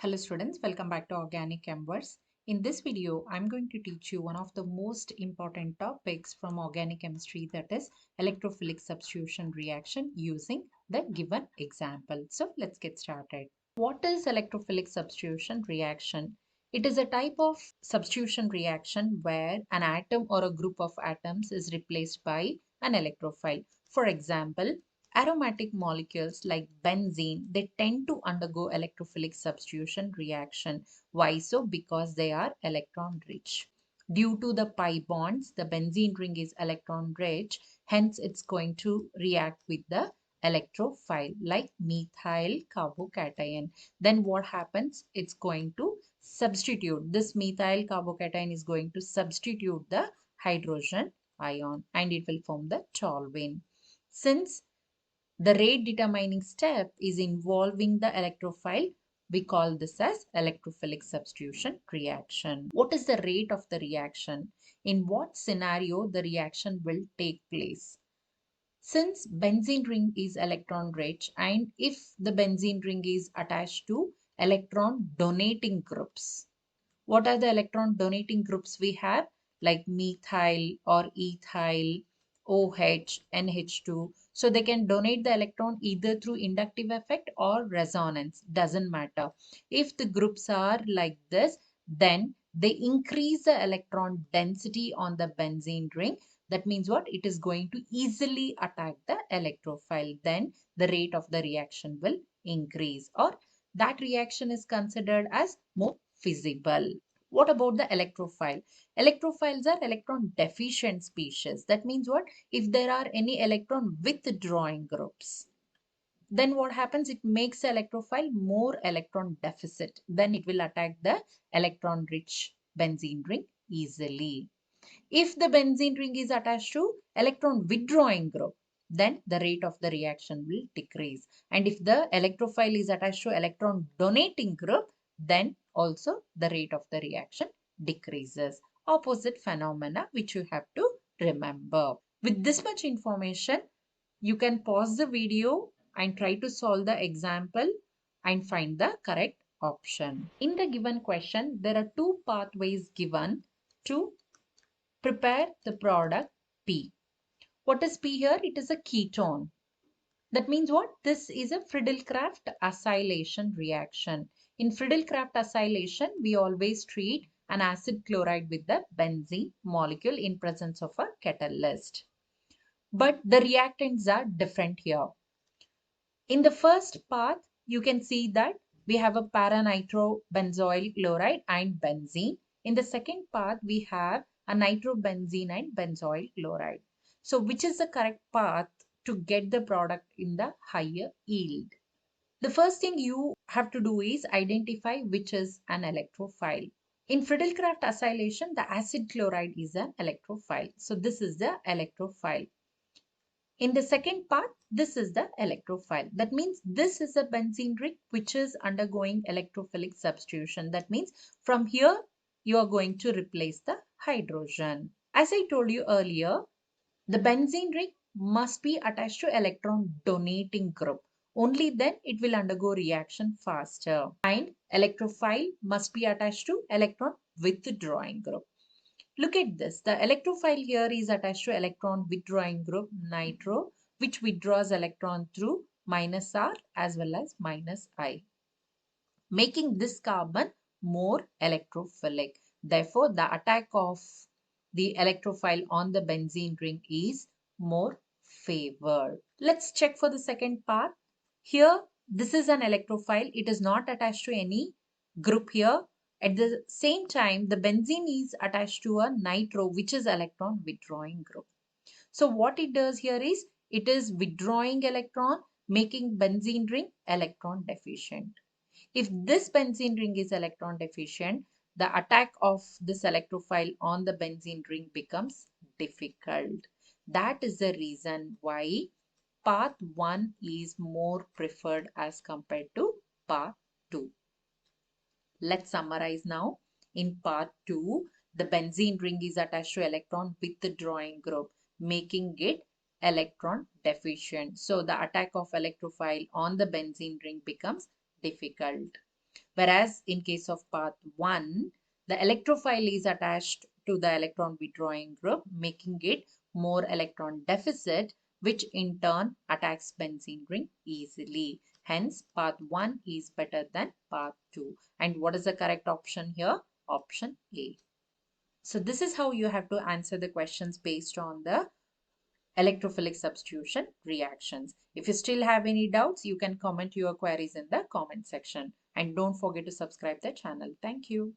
Hello students, welcome back to Organic Chemverse. In this video, I'm going to teach you one of the most important topics from organic chemistry, that is electrophilic substitution reaction using the given example. So let's get started. What is electrophilic substitution reaction? It is a type of substitution reaction where an atom or a group of atoms is replaced by an electrophile. For example, aromatic molecules like benzene, they tend to undergo electrophilic substitution reaction. Why so? Because they are electron rich. Due to the pi bonds, the benzene ring is electron rich, hence it's going to react with the electrophile like methyl carbocation. Then what happens? It's going to substitute. This methyl carbocation is going to substitute the hydrogen ion and it will form the toluene. Since the rate determining step is involving the electrophile, we call this as electrophilic substitution reaction. What is the rate of the reaction? In what scenario the reaction will take place? Since benzene ring is electron rich and if the benzene ring is attached to electron donating groups, what are the electron donating groups we have? Like methyl or ethyl, OH, NH2. So they can donate the electron either through inductive effect or resonance. Doesn't matter. If the groups are like this, then they increase the electron density on the benzene ring. That means what? It is going to easily attack the electrophile. Then the rate of the reaction will increase, or that reaction is considered as more feasible. What about the electrophile? Electrophiles are electron deficient species. That means what? If there are any electron withdrawing groups, then what happens? It makes the electrophile more electron deficit. Then it will attack the electron rich benzene ring easily. If the benzene ring is attached to electron withdrawing group, then the rate of the reaction will decrease. And if the electrophile is attached to electron donating group, then also the rate of the reaction decreases. Opposite phenomena which you have to remember. With this much information, you can pause the video and try to solve the example and find the correct option. In the given question, there are two pathways given to prepare the product P. What is P here? It is a ketone. That means what? This is a Friedel-Crafts acylation reaction. In Friedel-Crafts acylation, we always treat an acid chloride with the benzene molecule in presence of a catalyst. But the reactants are different here. In the first path, you can see that we have a para-nitrobenzoyl chloride and benzene. In the second path, we have a nitrobenzene and benzoyl chloride. So which is the correct path to get the product in the higher yield? The first thing you have to do is identify which is an electrophile. In Friedel-Crafts acylation, the acid chloride is an electrophile. So this is the electrophile. In the second part, this is the electrophile. That means this is a benzene ring which is undergoing electrophilic substitution. That means from here, you are going to replace the hydrogen. As I told you earlier, the benzene ring must be attached to electron donating group. Only then it will undergo reaction faster. And electrophile must be attached to electron withdrawing group. Look at this. The electrophile here is attached to electron withdrawing group nitro, which withdraws electron through minus R as well as minus I, making this carbon more electrophilic. Therefore, the attack of the electrophile on the benzene ring is more favored. Let's check for the second part. Here, this is an electrophile. It is not attached to any group here. At the same time, the benzene is attached to a nitro, which is electron withdrawing group. So what it does here is, it is withdrawing electron, making benzene ring electron deficient. If this benzene ring is electron deficient, the attack of this electrophile on the benzene ring becomes difficult. That is the reason why path 1 is more preferred as compared to path 2. Let's summarize now. In part 2, the benzene ring is attached to electron withdrawing group, making it electron deficient. So the attack of electrophile on the benzene ring becomes difficult. Whereas in case of path 1, the electrophile is attached to the electron withdrawing group, making it more electron deficit, which in turn attacks benzene ring easily. Hence, path 1 is better than path 2. And what is the correct option here? Option A. So this is how you have to answer the questions based on the electrophilic substitution reactions. If you still have any doubts, you can comment your queries in the comment section. And don't forget to subscribe the channel. Thank you.